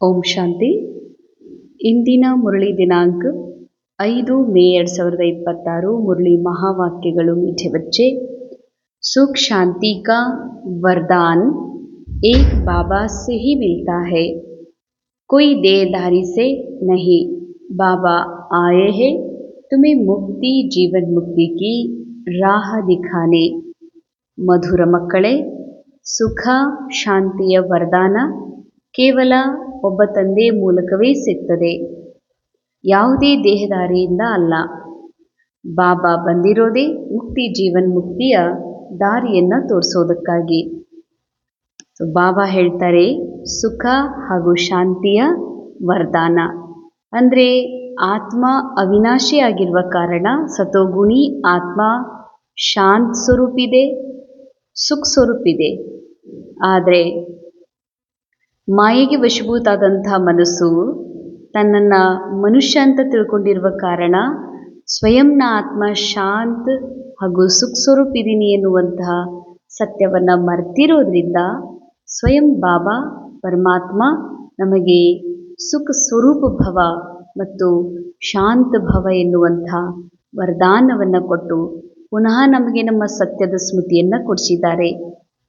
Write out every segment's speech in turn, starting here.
ಓಂ ಶಾಂತಿ. ಇಂದಿನ ಮುರಳಿ ದಿನಾಂಕ 5 ಮೇ 2026. मुरली महावाक्यಗಳು मीठे बच्चे। सुख शांति का वरदान एक बाबा से ही मिलता है, कोई देहधारी से नहीं। बाबा आए हैं तुम्हें मुक्ति जीवन मुक्ति की राह दिखाने। ಮಧುರ ಮಕ್ಕಳೇ, ಸುಖ ಶಾಂತಿಯ ವರದಾನ ಕೇವಲ ಒಬ್ಬ ತಂದೆಯ ಮೂಲಕವೇ ಸಿಗ್ತದೆ, ಯಾವುದೇ ದೇಹದಾರಿಯಿಂದ ಅಲ್ಲ. ಬಾಬಾ ಬಂದಿರೋದೇ ಮುಕ್ತಿ ಜೀವನ್ ಮುಕ್ತಿಯ ದಾರಿಯನ್ನು ತೋರಿಸೋದಕ್ಕಾಗಿ. ಬಾಬಾ ಹೇಳ್ತಾರೆ ಸುಖ ಹಾಗೂ ಶಾಂತಿಯ ವರದಾನ ಅಂದರೆ ಆತ್ಮ ಅವಿನಾಶಿ ಆಗಿರುವ ಕಾರಣ ಸತೋಗುಣಿ ಆತ್ಮ ಶಾಂತ ಸ್ವರೂಪಿದೆ, ಸುಖ ಸ್ವರೂಪಿದೆ. ಆದರೆ ಮಾಯೆಗೆ ವಶಭೂತಾದಂಥ ಮನಸ್ಸು ತನ್ನನ್ನು ಮನುಷ್ಯ ಅಂತ ತಿಳ್ಕೊಂಡಿರುವ ಕಾರಣ ಸ್ವಯಂನ ಆತ್ಮ ಶಾಂತ ಹಾಗೂ ಸುಖ ಸ್ವರೂಪಿದ್ದೀನಿ ಎನ್ನುವಂತಹ ಸತ್ಯವನ್ನು ಮರೆತಿರೋದ್ರಿಂದ ಸ್ವಯಂ ಬಾಬಾ ಪರಮಾತ್ಮ ನಮಗೆ ಸುಖ ಸ್ವರೂಪ ಭವ ಮತ್ತು ಶಾಂತ ಭವ ಎನ್ನುವಂಥ ವರದಾನವನ್ನು ಕೊಟ್ಟು ಪುನಃ ನಮಗೆ ನಮ್ಮ ಸತ್ಯದ ಸ್ಮೃತಿಯನ್ನು ಕೊಡಿಸಿದ್ದಾರೆ.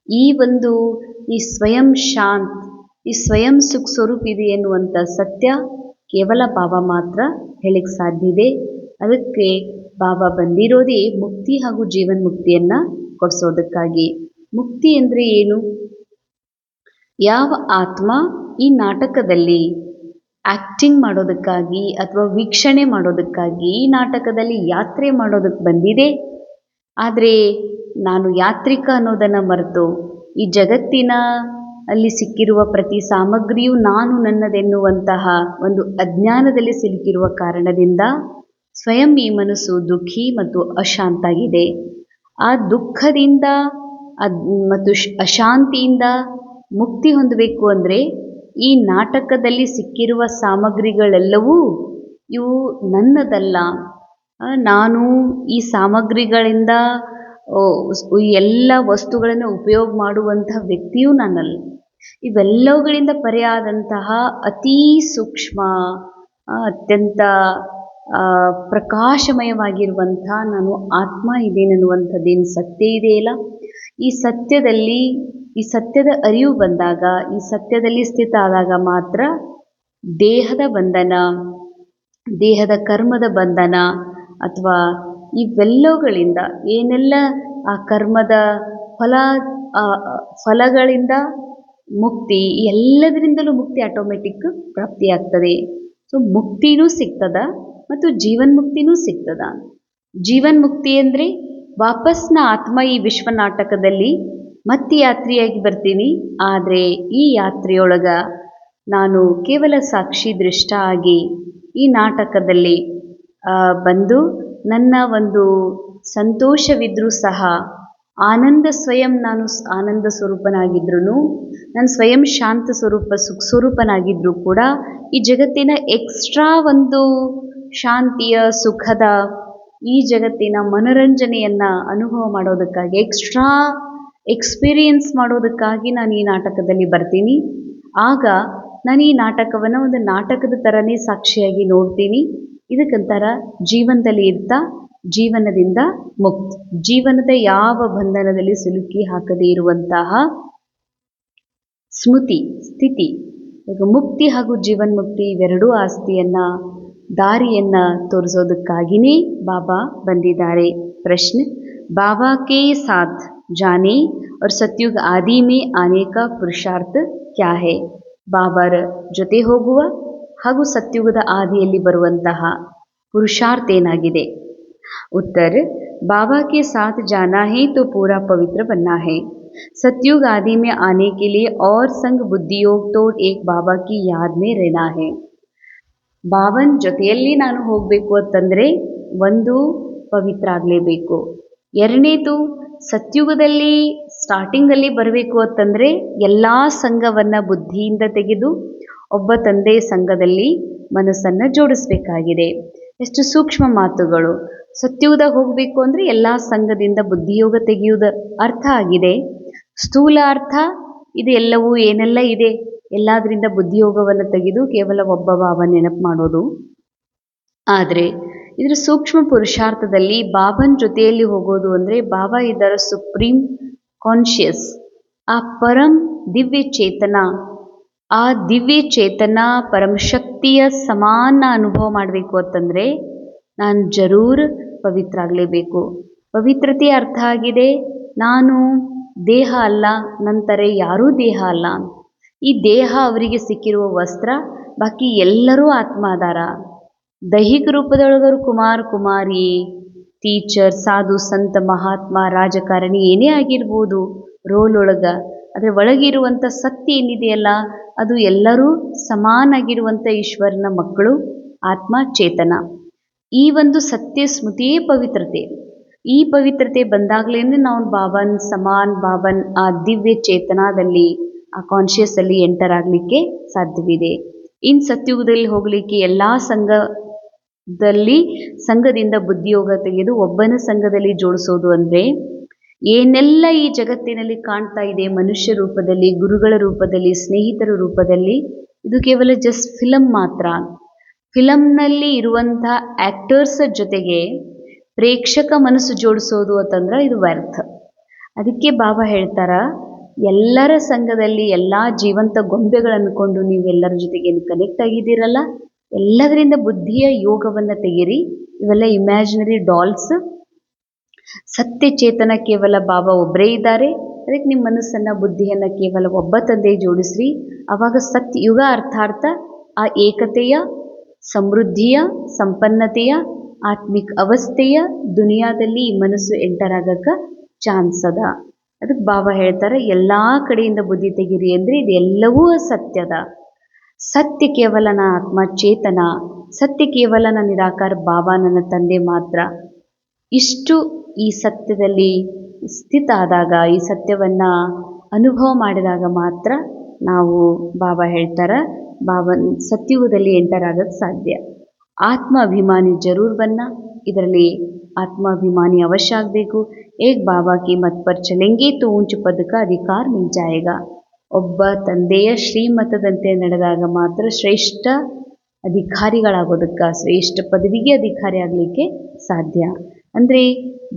ಈ ಸ್ವಯಂ ಶಾಂತ್, ಈ ಸ್ವಯಂ ಸುಖ ಸ್ವರೂಪ ಇದೆ ಎನ್ನುವಂಥ ಸತ್ಯ ಕೇವಲ ಬಾಬಾ ಮಾತ್ರ ಹೇಳಿಕ್ಕೆ ಸಾಧ್ಯ ಇದೆ. ಅದಕ್ಕೆ ಬಾಬಾ ಬಂದಿರೋದೇ ಮುಕ್ತಿ ಹಾಗೂ ಜೀವನ್ ಮುಕ್ತಿಯನ್ನು ಕೊಡಿಸೋದಕ್ಕಾಗಿ. ಮುಕ್ತಿ ಅಂದರೆ ಏನು? ಯಾವ ಆತ್ಮ ಈ ನಾಟಕದಲ್ಲಿ ಆ್ಯಕ್ಟಿಂಗ್ ಮಾಡೋದಕ್ಕಾಗಿ ಅಥವಾ ವೀಕ್ಷಣೆ ಮಾಡೋದಕ್ಕಾಗಿ ಈ ನಾಟಕದಲ್ಲಿ ಯಾತ್ರೆ ಮಾಡೋದಕ್ಕೆ ಬಂದಿದೆ, ಆದರೆ ನಾನು ಯಾತ್ರಿಕ ಅನ್ನೋದನ್ನು ಮರೆತು ಈ ಜಗತ್ತಿನ ಅಲ್ಲಿ ಸಿಕ್ಕಿರುವ ಪ್ರತಿ ಸಾಮಗ್ರಿಯು ನಾನು ನನ್ನದೆನ್ನುವಂತಹ ಒಂದು ಅಜ್ಞಾನದಲ್ಲಿ ಸಿಲುಕಿರುವ ಕಾರಣದಿಂದ ಸ್ವಯಂ ಈ ಮನಸ್ಸು ದುಃಖಿ ಮತ್ತು ಅಶಾಂತಾಗಿದೆ. ಆ ದುಃಖದಿಂದ ಮತ್ತು ಅಶಾಂತಿಯಿಂದ ಮುಕ್ತಿ ಹೊಂದಬೇಕು ಅಂದರೆ ಈ ನಾಟಕದಲ್ಲಿ ಸಿಕ್ಕಿರುವ ಸಾಮಗ್ರಿಗಳೆಲ್ಲವೂ ಇವು ನನ್ನದಲ್ಲ, ನಾನು ಈ ಸಾಮಗ್ರಿಗಳಿಂದ ಎಲ್ಲ ವಸ್ತುಗಳನ್ನು ಉಪಯೋಗ ಮಾಡುವಂಥ ವ್ಯಕ್ತಿಯೂ ನಾನಲ್ಲ. ಇವೆಲ್ಲವುಗಳಿಂದ ಪರೆಯಾದಂತಹ ಅತೀ ಸೂಕ್ಷ್ಮ ಅತ್ಯಂತ ಪ್ರಕಾಶಮಯವಾಗಿರುವಂಥ ನಾನು ಆತ್ಮ ಇದೇನೆನ್ನುವಂಥದ್ದೇನು ಸತ್ಯ ಇದೆಯಲ್ಲ, ಈ ಸತ್ಯದ ಅರಿವು ಬಂದಾಗ, ಈ ಸತ್ಯದಲ್ಲಿ ಸ್ಥಿತ ಆದಾಗ ಮಾತ್ರ ದೇಹದ ಬಂಧನ, ದೇಹದ ಕರ್ಮದ ಬಂಧನ ಅಥವಾ ಇವೆಲ್ಲವುಗಳಿಂದ ಏನೆಲ್ಲ ಆ ಕರ್ಮದ ಫಲಗಳಿಂದ ಮುಕ್ತಿ, ಎಲ್ಲದರಿಂದಲೂ ಮುಕ್ತಿ ಆಟೋಮೆಟಿಕ್ ಪ್ರಾಪ್ತಿಯಾಗ್ತದೆ. ಸೊ ಮುಕ್ತಿನೂ ಸಿಗ್ತದ ಮತ್ತು ಜೀವನ್ ಮುಕ್ತಿನೂ ಸಿಗ್ತದ. ಜೀವನ್ ಮುಕ್ತಿ ಅಂದರೆ ವಾಪಸ್ನ ಆತ್ಮ ಈ ವಿಶ್ವ ನಾಟಕದಲ್ಲಿ ಮತ್ತೆ ಯಾತ್ರಿಯಾಗಿ ಬರ್ತೀನಿ, ಆದರೆ ಈ ಯಾತ್ರೆಯೊಳಗ ನಾನು ಕೇವಲ ಸಾಕ್ಷಿ ದೃಷ್ಟ ಆಗಿ ಈ ನಾಟಕದಲ್ಲಿ ಬಂದು ನನ್ನ ಒಂದು ಸಂತೋಷವಿದ್ರೂ ಸಹ ಆನಂದ ಸ್ವಯಂ ನಾನು ಆನಂದ ಸ್ವರೂಪನಾಗಿದ್ರೂ, ನಾನು ಸ್ವಯಂ ಶಾಂತ ಸ್ವರೂಪ ಸುಖ ಸ್ವರೂಪನಾಗಿದ್ದರೂ ಕೂಡ ಈ ಜಗತ್ತಿನ ಎಕ್ಸ್ಟ್ರಾ ಒಂದು ಶಾಂತಿಯ ಸುಖದ ಈ ಜಗತ್ತಿನ ಮನೋರಂಜನೆಯನ್ನು ಅನುಭವ ಮಾಡೋದಕ್ಕಾಗಿ, ಎಕ್ಸ್ಟ್ರಾ ಎಕ್ಸ್ಪೀರಿಯನ್ಸ್ ಮಾಡೋದಕ್ಕಾಗಿ ನಾನು ಈ ನಾಟಕದಲ್ಲಿ ಬರ್ತೀನಿ. ಆಗ ನಾನು ಈ ನಾಟಕವನ್ನು ಒಂದು ನಾಟಕದ ಥರನೇ ಸಾಕ್ಷಿಯಾಗಿ ನೋಡ್ತೀನಿ. ಇದಕ್ಕಂತರ ಜೀವನದಲ್ಲಿ ಇರ್ತಾ ಜೀವನದಿಂದ ಮುಕ್ತ, ಜೀವನದ ಯಾವ ಬಂಧನದಲ್ಲಿ ಸಿಲುಕಿ ಹಾಕದೇ ಇರುವಂತಹ ಸ್ಮೃತಿ ಸ್ಥಿತಿ. ಈಗ ಮುಕ್ತಿ ಹಾಗೂ ಜೀವನ್ ಮುಕ್ತಿ ಇವೆರಡೂ ಆಸ್ತಿಯನ್ನು ದಾರಿಯನ್ನು ತೋರಿಸೋದಕ್ಕಾಗಿಯೇ ಬಾಬಾ ಬಂದಿದ್ದಾರೆ. ಪ್ರಶ್ನೆ: ಬಾಬಾ ಕೆ ಸಾಥ್ ಜಾನೆ और सतयुग आदि में आने का पुरुषार्थ क्या है? ಬಾಬಾರ ಜೊತೆ ಹೋಗುವ ಹಾಗೂ ಸತ್ಯುಗದ ಆದಿಯಲ್ಲಿ ಬರುವಂತಹ ಪುರುಷಾರ್ಥ ಏನಾಗಿದೆ? उत्तर: बाबा के साथ जाना है तो पूरा पवित्र बनना है। सतयुग आदि में आने के लिए और संग बुद्धि योग तोड़ एक बाबा की याद में रहना है। ಬಾಬನ್ ಜೊತೆಯಲ್ಲಿ ನಾನು ಹೋಗಬೇಕು ಅಂತಂದರೆ ಒಂದು ಪವಿತ್ರ ಆಗಲೇಬೇಕು, ಎರಡನೇದು ಸತ್ಯುಗದಲ್ಲಿ ಸ್ಟಾರ್ಟಿಂಗಲ್ಲಿ ಬರಬೇಕು ಅಂತಂದರೆ ಎಲ್ಲ ಸಂಘವನ್ನು ಬುದ್ಧಿಯಿಂದ ತೆಗೆದು ಒಬ್ಬ ತಂದೆಯ ಸಂಘದಲ್ಲಿ ಮನಸ್ಸನ್ನು ಜೋಡಿಸಬೇಕಾಗಿದೆ. ಎಷ್ಟು ಸೂಕ್ಷ್ಮ ಮಾತುಗಳು. ಸತ್ಯುಗದಾಗ ಹೋಗಬೇಕು ಅಂದರೆ ಎಲ್ಲ ಸಂಘದಿಂದ ಬುದ್ಧಿಯೋಗ ತೆಗೆಯುವುದು ಅರ್ಥ ಆಗಿದೆ. ಸ್ಥೂಲ ಅರ್ಥ ಇದು ಎಲ್ಲವೂ ಏನೆಲ್ಲ ಇದೆ ಎಲ್ಲದರಿಂದ ಬುದ್ಧಿಯೋಗವನ್ನು ತೆಗೆದು ಕೇವಲ ಒಬ್ಬ ಬಾಬಾ ನೆನಪು ಮಾಡೋದು. ಆದರೆ ಇದರ ಸೂಕ್ಷ್ಮ ಪುರುಷಾರ್ಥದಲ್ಲಿ ಬಾಬನ್ ಜೊತೆಯಲ್ಲಿ ಹೋಗೋದು ಅಂದರೆ ಬಾಬಾ ಇದರ ಸುಪ್ರೀಂ ಕಾನ್ಷಿಯಸ್, ಆ ಪರಂ ದಿವ್ಯ ಚೇತನ, ಆ ದಿವ್ಯ ಚೇತನ ಪರಮಶಕ್ತಿಯ ಸಮಾನ ಅನುಭವ ಮಾಡಬೇಕು ಅಂತಂದರೆ ನಾನು ಜರೂರ್ ಪವಿತ್ರ ಆಗಲೇಬೇಕು. ಪವಿತ್ರತೆ ಅರ್ಥ ಆಗಿದೆ, ನಾನು ದೇಹ ಅಲ್ಲ, ನಂತರ ಯಾರೂ ದೇಹ ಅಲ್ಲ. ಈ ದೇಹ ಅವರಿಗೆ ಸಿಕ್ಕಿರುವ ವಸ್ತ್ರ, ಬಾಕಿ ಎಲ್ಲರೂ ಆತ್ಮ ಅದಾರ. ದೈಹಿಕ ರೂಪದೊಳಗರು ಕುಮಾರ್ ಕುಮಾರಿ, ಟೀಚರ್, ಸಾಧು, ಸಂತ, ಮಹಾತ್ಮ, ರಾಜಕಾರಣಿ ಏನೇ ಆಗಿರ್ಬೋದು ರೋಲ್ ಒಳಗೆ, ಅದರ ಒಳಗಿರುವಂಥ ಸತ್ಯ ಏನಿದೆಯಲ್ಲ ಅದು ಎಲ್ಲರೂ ಸಮಾನಾಗಿರುವಂಥ ಈಶ್ವರನ ಮಕ್ಕಳು, ಆತ್ಮ ಚೇತನ. ಈ ಒಂದು ಸತ್ಯ ಸ್ಮೃತಿಯೇ ಪವಿತ್ರತೆ. ಈ ಪವಿತ್ರತೆ ಬಂದಾಗಲೇ ನಾವು ಬಾಬನ್ ಸಮಾನ್, ಬಾಬನ್ ಆ ದಿವ್ಯ ಚೇತನದಲ್ಲಿ, ಆ ಕಾನ್ಷಿಯಸ್ಸಲ್ಲಿ ಎಂಟರ್ ಆಗಲಿಕ್ಕೆ ಸಾಧ್ಯವಿದೆ. ಇನ್ನು ಸತ್ಯುಗದಲ್ಲಿ ಹೋಗಲಿಕ್ಕೆ ಎಲ್ಲ ಸಂಘದಿಂದ ಬುದ್ಧಿಯೋಗ ತೆಗೆದು ಒಬ್ಬನ ಸಂಘದಲ್ಲಿ ಜೋಡಿಸೋದು ಅಂದರೆ ಏನೆಲ್ಲ ಈ ಜಗತ್ತಿನಲ್ಲಿ ಕಾಣ್ತಾ ಇದೆ ಮನುಷ್ಯ ರೂಪದಲ್ಲಿ, ಗುರುಗಳ ರೂಪದಲ್ಲಿ, ಸ್ನೇಹಿತರ ರೂಪದಲ್ಲಿ, ಇದು ಕೇವಲ ಜಸ್ಟ್ ಫಿಲಮ್ ಮಾತ್ರ. ಫಿಲಮ್ನಲ್ಲಿ ಇರುವಂಥ ಆ್ಯಕ್ಟರ್ಸ್ ಜೊತೆಗೆ ಪ್ರೇಕ್ಷಕ ಮನಸ್ಸು ಜೋಡಿಸೋದು ಅಂತಂದ್ರೆ ಇದು ವ್ಯರ್ಥ. ಅದಕ್ಕೆ ಬಾಬಾ ಹೇಳ್ತಾರ, ಎಲ್ಲರ ಸಂಘದಲ್ಲಿ ಎಲ್ಲ ಜೀವಂತ ಗೊಂಬೆಗಳನ್ನುಕೊಂಡು ನೀವೆಲ್ಲರ ಜೊತೆಗೆ ಕನೆಕ್ಟ್ ಆಗಿದ್ದೀರಲ್ಲ, ಎಲ್ಲದರಿಂದ ಬುದ್ಧಿಯ ಯೋಗವನ್ನು ತೆಗೀರಿ. ಇವೆಲ್ಲ ಇಮ್ಯಾಜಿನರಿ ಡಾಲ್ಸ್. ಸತ್ಯ ಚೇತನ ಕೇವಲ ಬಾಬಾ ಒಬ್ಬರೇ ಇದ್ದಾರೆ. ಅದಕ್ಕೆ ನಿಮ್ಮ ಮನಸ್ಸನ್ನು, ಬುದ್ಧಿಯನ್ನು ಕೇವಲ ಒಬ್ಬ ತಂದೆ ಜೋಡಿಸ್ರಿ. ಆವಾಗ ಸತ್ಯುಗ ಅರ್ಥಾರ್ಥ ಆ ಏಕತೆಯ, ಸಮೃದ್ಧಿಯ, ಸಂಪನ್ನತೆಯ, ಆತ್ಮಿಕ ಅವಸ್ಥೆಯ ದುನಿಯಾದಲ್ಲಿ ಈ ಮನಸ್ಸು ಎಂಟರ್ ಆಗಕ್ಕೆ ಚಾನ್ಸ್ ಅದ. ಅದಕ್ಕೆ ಬಾಬಾ ಹೇಳ್ತಾರೆ, ಎಲ್ಲ ಕಡೆಯಿಂದ ಬುದ್ಧಿ ತೆಗೀರಿ ಅಂದರೆ ಇದೆಲ್ಲವೂ ಸತ್ಯದ. ಸತ್ಯ ಕೇವಲ ನನ್ನ ಆತ್ಮ ಚೇತನ, ಸತ್ಯ ಕೇವಲ ನನ್ನ ನಿರಾಕಾರ ಬಾಬಾ ನನ್ನ ತಂದೆ ಮಾತ್ರ. ಇಷ್ಟು ಈ ಸತ್ಯದಲ್ಲಿ ಸ್ಥಿತ ಆದಾಗ, ಈ ಸತ್ಯವನ್ನು ಅನುಭವ ಮಾಡಿದಾಗ ಮಾತ್ರ ನಾವು ಬಾಬಾ ಹೇಳ್ತಾರೆ ಬಾಬನ್ ಸತ್ಯುಗದಲ್ಲಿ ಎಂಟರ್ ಆಗೋಕ್ಕೆ ಸಾಧ್ಯ. ಆತ್ಮ ಅಭಿಮಾನಿ ಜರೂರ್ ಬನ್ನ, ಇದರಲ್ಲಿ ಆತ್ಮಾಭಿಮಾನಿ ಅವಶ್ಯ ಆಗಬೇಕು. ಏಕ್ ಬಾಬಾ ಕಿ ಮತ್ ಪರ್ ಚಲೆಂಗೆ ತೋ ಊಂಚ ಪದ ಕಾ ಅಧಿಕಾರ ಮಿಲ್ ಜಾಯೇಗಾ. ಒಬ್ಬ ತಂದೆಯ ಶ್ರೀಮತದಂತೆ ನಡೆದಾಗ ಮಾತ್ರ ಶ್ರೇಷ್ಠ ಅಧಿಕಾರಿಗಳಾಗೋದಕ್ಕೆ, ಶ್ರೇಷ್ಠ ಪದವಿಗೆ ಅಧಿಕಾರಿ ಆಗಲಿಕ್ಕೆ ಸಾಧ್ಯ. ಅಂದರೆ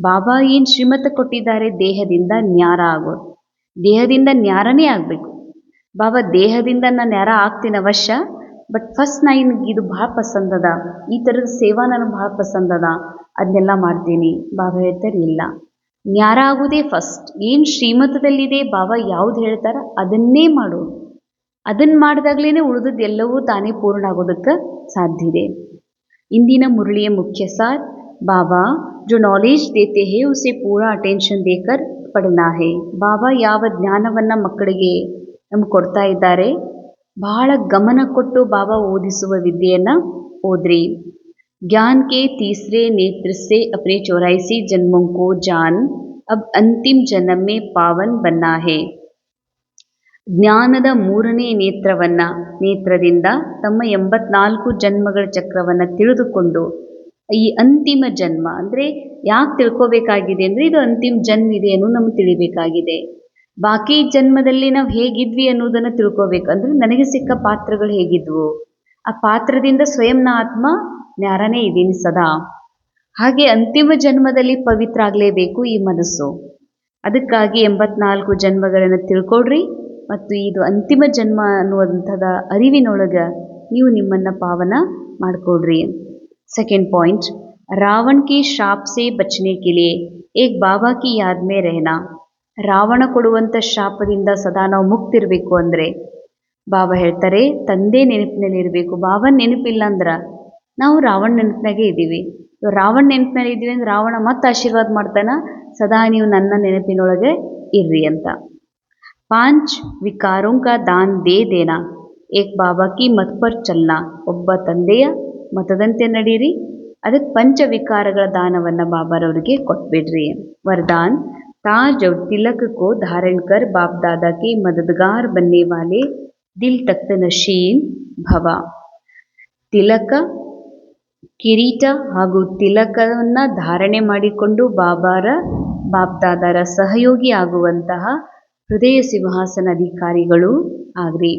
ಬಾಬಾ ಏನು ಶ್ರೀಮತ ಕೊಟ್ಟಿದ್ದಾರೆ, ದೇಹದಿಂದ ನ್ಯಾರ ಆಗೋದು. ದೇಹದಿಂದ ನ್ಯಾರನೇ ಆಗಬೇಕು. ಬಾಬಾ ದೇಹದಿಂದ ನಾನು ನ್ಯಾರ ಆಗ್ತೀನಿ ಅವಶ್ಯ, ಬಟ್ ಫಸ್ಟ್ ನನಗೆ ಇದು ಭಾಳ ಪಸಂದದ, ಈ ಥರದ ಸೇವಾ ನನಗೆ ಭಾಳ ಪಸಂದದ, ಅದನ್ನೆಲ್ಲ ಮಾಡ್ತೀನಿ. ಬಾಬಾ ಹೇಳ್ತಾರೆ ಇಲ್ಲ, ನ್ಯಾರ ಆಗೋದೇ ಫಸ್ಟ್. ಏನು ಶ್ರೀಮತದಲ್ಲಿದೆ, ಬಾಬಾ ಯಾವ್ದು ಹೇಳ್ತಾರ ಅದನ್ನೇ ಮಾಡು. ಅದನ್ನು ಮಾಡಿದಾಗಲೇ ಉಳಿದದ್ದು ಎಲ್ಲವೂ ತಾನೇ ಪೂರ್ಣ ಆಗೋದಕ್ಕೆ ಸಾಧ್ಯ ಇದೆ. ಇಂದಿನ ಮುರಳಿಯ ಮುಖ್ಯ ಸಾರ್, ಬಾಬಾ जो नॉलेज देते हैं उसे पूरा अटेंशन देकर पढ़ना है. ಬಾಬಾ ಯಾವ ಜ್ಞಾನವನ್ನು ಮಕ್ಕಳಿಗೆ ನಮ್ಗೆ ಕೊಡ್ತಾ ಇದ್ದಾರೆ, ಬಹಳ ಗಮನ ಕೊಟ್ಟು ಬಾಬಾ ಓದಿಸುವ ವಿದ್ಯೆಯನ್ನು ಓದ್ರಿ. ज्ञान के तीसरे नेत्र से अपने 84 जन्मों को जान अब अंतिम जन्म में पावन बनना है. ಜ್ಞಾನದ ಮೂರನೇ ನೇತ್ರದಿಂದ ತಮ್ಮ 84 ಜನ್ಮಗಳ ಚಕ್ರವನ್ನು ತಿಳಿದುಕೊಂಡು ಈ ಅಂತಿಮ ಜನ್ಮ ಅಂದರೆ ಯಾಕೆ ತಿಳ್ಕೋಬೇಕಾಗಿದೆ ಅಂದರೆ ಇದು ಅಂತಿಮ ಜನ್ಮ ಇದೆ ಅನ್ನೋ ನಮ್ಗೆ ತಿಳಿಬೇಕಾಗಿದೆ. ಬಾಕಿ ಜನ್ಮದಲ್ಲಿ ನಾವು ಹೇಗಿದ್ವಿ ಅನ್ನೋದನ್ನು ತಿಳ್ಕೋಬೇಕು. ಅಂದರೆ ನನಗೆ ಸಿಕ್ಕ ಪಾತ್ರಗಳು ಹೇಗಿದ್ವು, ಆ ಪಾತ್ರದಿಂದ ಸ್ವಯಂ ಆತ್ಮ ನ್ಯಾರನೇ ಇದ್ದೀನಿ ಸದಾ. ಹಾಗೆ ಅಂತಿಮ ಜನ್ಮದಲ್ಲಿ ಪವಿತ್ರ ಆಗಲೇಬೇಕು ಈ ಮನಸ್ಸು. ಅದಕ್ಕಾಗಿ 84 ಜನ್ಮಗಳನ್ನು ತಿಳ್ಕೊಳ್ರಿ ಮತ್ತು ಇದು ಅಂತಿಮ ಜನ್ಮ ಅನ್ನುವಂಥದ ಅರಿವಿನೊಳಗೆ ನೀವು ನಿಮ್ಮನ್ನು ಪಾವನ ಮಾಡಿಕೊಡ್ರಿ. सेकेंड पॉइंट, रावण के श्राप से बचने के लिए एक बाबा की याद में रहना. ರಾವಣ ಕೊಡುವಂಥ ಶಾಪದಿಂದ ಸದಾ ನಾವು ಮುಕ್ತಿರಬೇಕು ಅಂದರೆ ಬಾಬಾ ಹೇಳ್ತಾರೆ ತಂದೆ ನೆನಪಿನಲ್ಲಿ ಇರಬೇಕು. ಬಾಬನ ನೆನಪಿಲ್ಲ ಅಂದ್ರೆ ನಾವು ರಾವಣ ನೆನಪಿನಾಗೆ ಇದ್ದೀವಿ. ರಾವಣ ನೆನಪಿನಲ್ಲಿ ಇದ್ದೀವಿ ಅಂದ್ರೆ ರಾವಣ ಮತ್ತೆ ಆಶೀರ್ವಾದ ಮಾಡ್ತಾನೆ, ಸದಾ ನೀವು ನನ್ನ ನೆನಪಿನೊಳಗೆ ಇರ್ರಿ ಅಂತ. 5 ವಿಕಾರೋं का दान दे देना, एक बाबा की मत पर चलना. ಒಬ್ಬ ತಂದೆಯ ಮತದಂತೆ ನಡೀರಿ. ಅದಕ್ಕೆ ಪಂಚವಿಕಾರಗಳ ದಾನವನ್ನು ಬಾಬಾರವರಿಗೆ ಕೊಟ್ಬಿಡ್ರಿ. वरदान, ताज और तिलक को धारण कर बाप दादा के मददगार बनने वाले दिल तख्त नशीन भव. ತಿಲಕ, ಕಿರೀಟ ಹಾಗೂ ತಿಲಕವನ್ನು ಧಾರಣೆ ಮಾಡಿಕೊಂಡು ಬಾಪ್ ದಾದಾರ ಸಹಯೋಗಿ ಆಗುವಂತಹ ಹೃದಯ ಸಿಂಹಾಸನ ಅಧಿಕಾರಿಗಳು ಆಗ್ರಿ.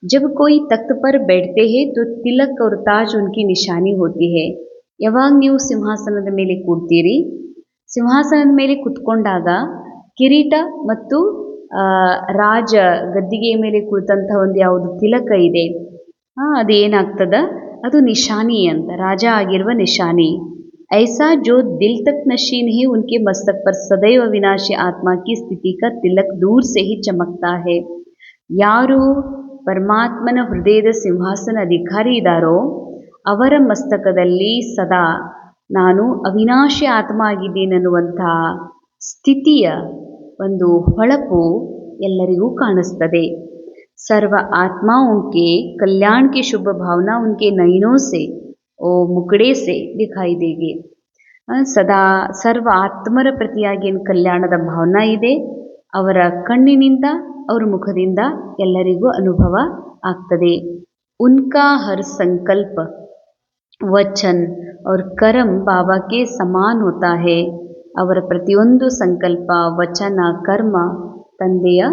जब कोई तख्त पर बैठते हैं तो तिलक और ताज उनकी निशानी होती है. ಯಾವಾಗ ನೀವು ಸಿಂಹಾಸನದ ಮೇಲೆ ಕೂಡ್ತೀರಿ, ಸಿಂಹಾಸನದ ಮೇಲೆ ಕುತ್ಕೊಂಡಾಗ ಕಿರೀಟ ಮತ್ತು ರಾಜ ಗದ್ದಿಗೆಯ ಮೇಲೆ ಕುಳಿತಂತಹ ಒಂದು ಯಾವುದು ತಿಲಕ ಇದೆ, ಅದೇನಾಗ್ತದ, ಅದು ನಿಶಾನಿ ಅಂತ, ರಾಜ ಆಗಿರುವ ನಿಶಾನಿ. ऐसा जो दिल तक नशी नहीं उनके मस्तक पर सदैव विनाशी आत्मा की स्थिति का तिलक दूर से ही चमकता है. ಯಾರು ಪರಮಾತ್ಮನ ಹೃದಯದ ಸಿಂಹಾಸನ ಅಧಿಕಾರಿ ಇದ್ದಾರೋ ಅವರ ಮಸ್ತಕದಲ್ಲಿ ಸದಾ ನಾನು ಅವಿನಾಶಿ ಆತ್ಮ ಆಗಿದ್ದೇನೆನ್ನುವಂಥ ಸ್ಥಿತಿಯ ಒಂದು ಹೊಳಪು ಎಲ್ಲರಿಗೂ ಕಾಣಿಸ್ತದೆ. सर्व आत्माओं के कल्याण की शुभ भावना उनके नयनों से ಮುಕಡೆ ಸೆ ದಿಖಾಯಿ ದೇಗಿ. ಸದಾ ಸರ್ವ ಆತ್ಮರ ಪ್ರತಿಯಾಗಿ ಏನು ಕಲ್ಯಾಣದ ಭಾವನಾ ಇದೆ ಅವರ ಕಣ್ಣಿನಿಂದ ಅವರ ಮುಖದಿಂದ ಎಲ್ಲರಿಗೂ ಅನುಭವ ಆಗ್ತದೆ. ಉನ್ಕಾ ಹರ್ ಸಂಕಲ್ಪ ವಚನ್ ಅವ್ರ ಕರ್ಮ ಬಾಬಾಕ್ಕೆ ಸಮಾನ್ ಹೋತಾ ಹೇ. ಅವರ ಪ್ರತಿಯೊಂದು ಸಂಕಲ್ಪ ವಚನ ಕರ್ಮ ತಂದೆಯ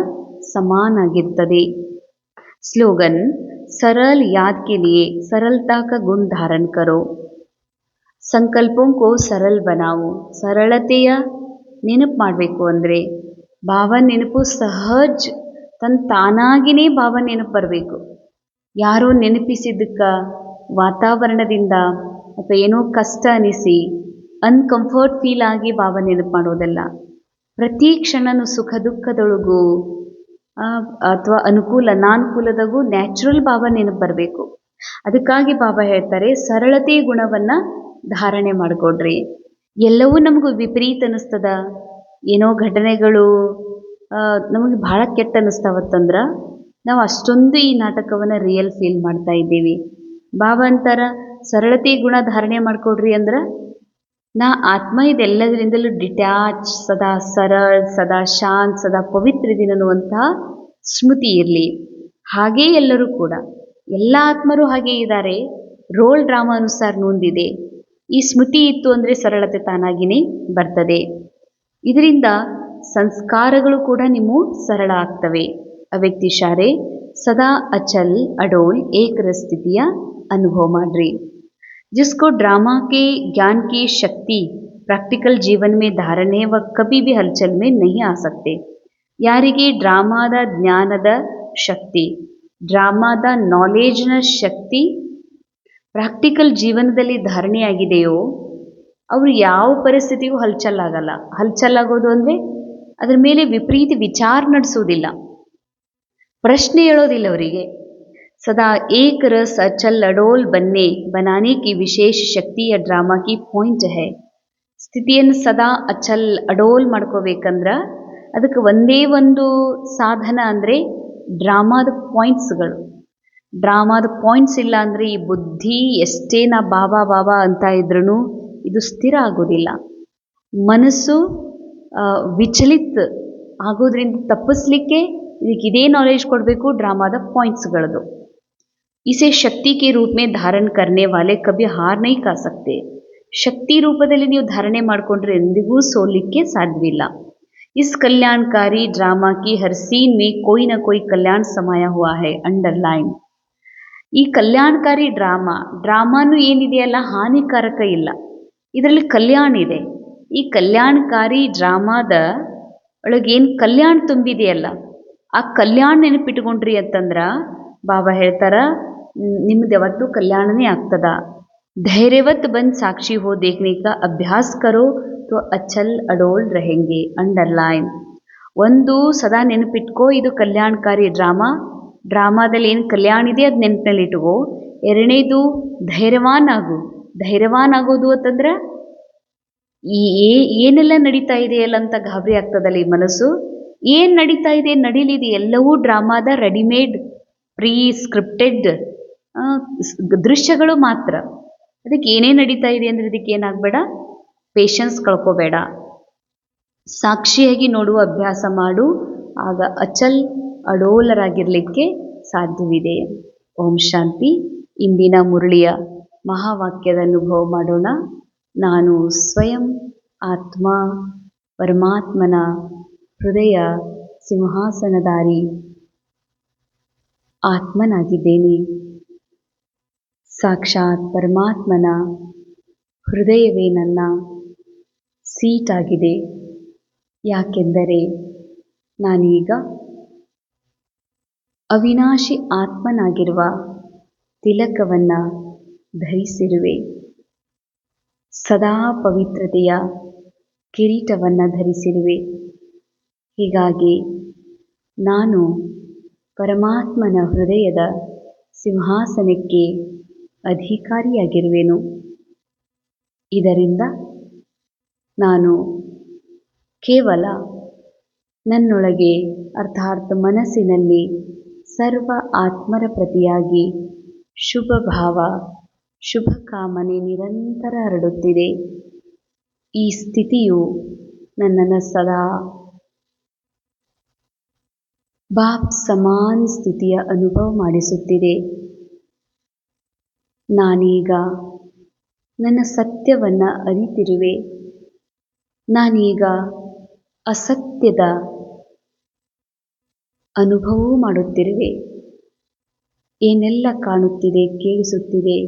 ಸಮಾನಾಗಿರ್ತದೆ. स्लोगन सरल याद के लिए सरलता का गुण धारण करो. ಸಂಕಲ್ಪೋಂ ಕೋ ಸರಲ್ ಬನಾವು. ಸರಳತೆಯ ನೆನಪು ಮಾಡಬೇಕು ಅಂದರೆ ಭಾವ ನೆನಪು ಸಹಜ ತಾನಾಗಿಯೇ ಭಾವ ನೆನಪು ಬರಬೇಕು. ಯಾರೋ ನೆನಪಿಸಿದ್ದಕ್ಕೆ ವಾತಾವರಣದಿಂದ ಅಥವಾ ಏನೋ ಕಷ್ಟ ಅನಿಸಿ ಅನ್ಕಂಫರ್ಟ್ ಫೀಲ್ ಆಗಿ ಭಾವ ನೆನಪು ಮಾಡೋದಲ್ಲ. ಪ್ರತಿ ಕ್ಷಣನೂ ಸುಖ ದುಃಖದೊಳಗೂ ಅಥವಾ ಅನುಕೂಲ ಅನಾನುಕೂಲದಾಗೂ ನ್ಯಾಚುರಲ್ ಭಾವ ನೆನಪು ಬರಬೇಕು. ಅದಕ್ಕಾಗಿ ಬಾಬಾ ಹೇಳ್ತಾರೆ ಸರಳತೆಯ ಗುಣವನ್ನು ಧಾರಣೆ ಮಾಡಿಕೊಡ್ರಿ. ಎಲ್ಲವೂ ನಮಗೂ ವಿಪರೀತ ಅನ್ನಿಸ್ತದ, ಏನೋ ಘಟನೆಗಳು ನಮಗೆ ಭಾಳ ಕೆಟ್ಟ ಅನ್ನಿಸ್ತಾವತ್ತಂದ್ರೆ ನಾವು ಅಷ್ಟೊಂದು ಈ ನಾಟಕವನ್ನು ರಿಯಲ್ ಫೀಲ್ ಮಾಡ್ತಾ ಇದ್ದೀವಿ. ಬಾಬಾ ಅಂತಾರ ಸರಳತೆಯ ಗುಣ ಧಾರಣೆ ಮಾಡಿಕೊಡ್ರಿ ಅಂದ್ರೆ ನಾ ಆತ್ಮ ಇದೆಲ್ಲದರಿಂದಲೂ ಡಿಟ್ಯಾಚ್, ಸದಾ ಸರಳ, ಸದಾ ಶಾಂತ್, ಸದಾ ಪವಿತ್ರ ಇದೀನಿ ಅನ್ನುವಂತಹ ಸ್ಮೃತಿ ಇರಲಿ. ಹಾಗೇ ಎಲ್ಲರೂ ಕೂಡ ಎಲ್ಲ ಆತ್ಮರು ಹಾಗೇ ಇದ್ದಾರೆ. ರೋಲ್ ಡ್ರಾಮಾ ಅನುಸಾರ ನೊಂದಿದೆ. ಈ ಸ್ಮೃತಿ ಇತ್ತು ಅಂದರೆ ಸರಳತೆ ತಾನಾಗಿಯೇ ಬರ್ತದೆ. ಇದರಿಂದ ಸಂಸ್ಕಾರಗಳು ಕೂಡ ನಿಮ್ಮ ಸರಳ ಆಗ್ತವೆ. ಅವ್ಯಕ್ತಿ ಶಾರೆ ಸದಾ ಅಚಲ್ ಅಡೋಲ್ ಏಕರ ಸ್ಥಿತಿಯ ಅನುಭವ ಮಾಡ್ರಿ. जिसको ड्रामा के ज्ञान की शक्ति प्रैक्टिकल जीवन में धारण है वह कभी भी हलचल में नहीं आ सकते. ಯಾರಿಗೆ ಡ್ರಾಮಾದ ಜ್ಞಾನದ ಶಕ್ತಿ, ಡ್ರಾಮಾದ ನಾಲೆಜ್ನ ಶಕ್ತಿ ಪ್ರಾಕ್ಟಿಕಲ್ ಜೀವನದಲ್ಲಿ ಧಾರಣೆಯಾಗಿದೆಯೋ ಅವರು ಯಾವ ಪರಿಸ್ಥಿತಿಗೂ ಹಲ್ಚಲ್ಲಾಗಲ್ಲ. ಹಲ್ಚಲ್ಲಾಗೋದು ಅಂದರೆ ಅದರ ಮೇಲೆ ವಿಪರೀತ ವಿಚಾರ ನಡೆಸೋದಿಲ್ಲ, ಪ್ರಶ್ನೆ ಹೇಳೋದಿಲ್ಲ ಅವರಿಗೆ. सदा एक रस अचल अडोल बनाने की विशेष शक्ति या ड्रामा की ಪಾಯಿಂಟ್ है. ಸ್ಥಿತಿಯನ್ನು ಸದಾ ಅಚಲ್ ಅಡೋಲ್ ಮಾಡ್ಕೋಬೇಕಂದ್ರೆ ಅದಕ್ಕೆ ಒಂದೇ ಒಂದು ಸಾಧನ ಅಂದರೆ ಡ್ರಾಮಾದ ಪಾಯಿಂಟ್ಸ್ಗಳು. ಡ್ರಾಮಾದ ಪಾಯಿಂಟ್ಸ್ ಇಲ್ಲ ಅಂದರೆ ಈ ಬುದ್ಧಿ ಎಷ್ಟೇ ನಾ ಬಾಬಾ ಬಾಬಾ ಅಂತ ಇದ್ರೂ ಇದು ಸ್ಥಿರ ಆಗೋದಿಲ್ಲ. ಮನಸ್ಸು ವಿಚಲಿತ ಆಗೋದ್ರಿಂದ ತಪ್ಪಿಸ್ಲಿಕ್ಕೆ ಇದಕ್ಕೆ ಇದೇ ನಾಲೆಜ್ ಕೊಡಬೇಕು, ಡ್ರಾಮಾದ ಪಾಯಿಂಟ್ಸ್ಗಳದು. इसे शक्ति के रूप में धारण करने वाले कभी हार नहीं खा सकते. ಶಕ್ತಿ ರೂಪದಲ್ಲಿ ನೀವು ಧಾರಣೆ ಮಾಡಿಕೊಂಡ್ರೆ ಎಂದಿಗೂ ಸೋಲಿಕ್ಕೆ ಸಾಧ್ಯವಿಲ್ಲ. इस कल्याणकारी ड्रामा की हर सीन में कोई ना कोई कल्याण समाया हुआ है. अंडरलाइन. ಈ ಕಲ್ಯಾಣಕಾರಿ ಡ್ರಾಮಾನು ಏನಿದೆಯಲ್ಲ ಹಾನಿಕಾರಕ ಇಲ್ಲ, ಇದರಲ್ಲಿ ಕಲ್ಯಾಣ ಇದೆ. ಈ ಕಲ್ಯಾಣಕಾರಿ ಡ್ರಾಮಾದ ಒಳಗೇನು ಕಲ್ಯಾಣ ತುಂಬಿದೆಯಲ್ಲ ಆ ಕಲ್ಯಾಣ ನೆನಪಿಟ್ಕೊಂಡ್ರಿ ಅಂತಂದ್ರೆ ಬಾಬಾ ಹೇಳ್ತಾರ ನಿಮ್ದು ಯಾವತ್ತೂ ಕಲ್ಯಾಣನೇ ಆಗ್ತದ. धैर्यवत बन साक्षी हो देखने का अभ्यास करो तो अचल अडोल रहेंगे. अंडरलाइन. ಒಂದು ಸದಾ ನೆನಪಿಟ್ಕೋ, ಇದು ಕಲ್ಯಾಣಕಾರಿ ಡ್ರಾಮಾದಲ್ಲಿ ಏನು ಕಲ್ಯಾಣ ಇದೆ ಅದು ನೆನಪಿನಲ್ಲಿ ಇಟ್ಕೋ. ಎರಡನೇದು ಧೈರ್ಯವಾನ್ ಆಗೋದು ಅಂತಂದ್ರೆ ಏನೆಲ್ಲ ನಡೀತಾ ಇದೆಯಲ್ಲ ಅಂತ ಗಾಬರಿ ಆಗ್ತದಲ್ಲ ಈ ಮನಸ್ಸು. ಏನು ನಡೀತಾ ಇದೆ ನಡೀಲಿದೆ ಎಲ್ಲವೂ ಡ್ರಾಮಾದ ರೆಡಿಮೇಡ್ ಪ್ರೀ ಸ್ಕ್ರಿಪ್ಟೆಡ್ ದೃಶ್ಯಗಳು ಮಾತ್ರ. ಅದಕ್ಕೆ ಏನೇ ನಡೀತಾ ಇದೆ ಅಂದರೆ ಇದಕ್ಕೆ ಏನಾಗಬೇಡ, ಪೇಷನ್ಸ್ ಕಳ್ಕೋಬೇಡ, ಸಾಕ್ಷಿಯಾಗಿ ನೋಡುವ ಅಭ್ಯಾಸ ಮಾಡು. ಆಗ ಅಚಲ್ ಅಡೋಲರಾಗಿರಲಿಕ್ಕೆ ಸಾಧ್ಯವಿದೆ. ಓಂ ಶಾಂತಿ. ಇಂದಿನ ಮುರಳಿಯ ಮಹಾವಾಕ್ಯದ ಅನುಭವ ಮಾಡೋಣ. ನಾನು ಸ್ವಯಂ ಆತ್ಮ ಪರಮಾತ್ಮನ ಹೃದಯ ಸಿಂಹಾಸನಧಾರಿ ಆತ್ಮನಾಗಿದ್ದೇನೆ. ಸಾಕ್ಷಾತ್ ಪರಮಾತ್ಮನ ಹೃದಯವೇ ನನ್ನ ಸೀಟಾಗಿದೆ. ಯಾಕೆಂದರೆ ನಾನೀಗ ಅವಿನಾಶಿ ಆತ್ಮನಾಗಿರುವ ತಿಲಕವನ್ನು ಧರಿಸಿರುವೆ. ಸದಾ ಪವಿತ್ರತೆಯ ಕಿರೀಟವನ್ನು ಧರಿಸಿರುವೆ. ಹೀಗಾಗಿ ನಾನು ಪರಮಾತ್ಮನ ಹೃದಯದ ಸಿಂಹಾಸನಕ್ಕೆ ಅಧಿಕಾರಿಯಾಗಿರುವೆನು. ಇದರಿಂದ ನಾನು ಕೇವಲ ನನ್ನೊಳಗೆ ಅರ್ಥಾತ್ ಮನಸ್ಸಿನಲ್ಲಿ ಸರ್ವ ಆತ್ಮರ ಪ್ರತಿಯಾಗಿ ಶುಭ ಭಾವ, ಶುಭ ಕಾಮನೆ ನಿರಂತರ ಹರಡುತ್ತಿದೆ. ಈ ಸ್ಥಿತಿಯು ನನ್ನನ್ನು ಸದಾ ಬಾಪ್ ಸಮಾನ ಸ್ಥಿತಿಯ ಅನುಭವ ಮಾಡಿಸುತ್ತಿದೆ. ನಾನೀಗ ನನ್ನ ಸತ್ಯವನ್ನು ಅರಿತಿರುವೆ. ನಾನೀಗ ಅಸತ್ಯದ ಅನುಭವವೂ ಮಾಡುತ್ತಿರುವೆ. ಏನೆಲ್ಲ ಕಾಣುತ್ತಿದೆ, ಕೇಳಿಸುತ್ತಿದೆ,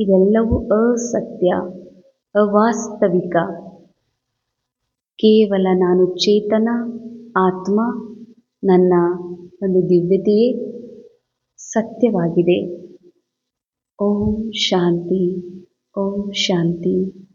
ಇದೆಲ್ಲವೂ ಅಸತ್ಯ, ಅವಾಸ್ತವಿಕ. ಕೇವಲ ನಾನು ಚೇತನ ಆತ್ಮ, ನನ್ನ ಒಂದು ದಿವ್ಯತೆಯೇ ಸತ್ಯವಾಗಿದೆ. ಓಂ ಶಾಂತಿ, ಓಂ ಶಾಂತಿ.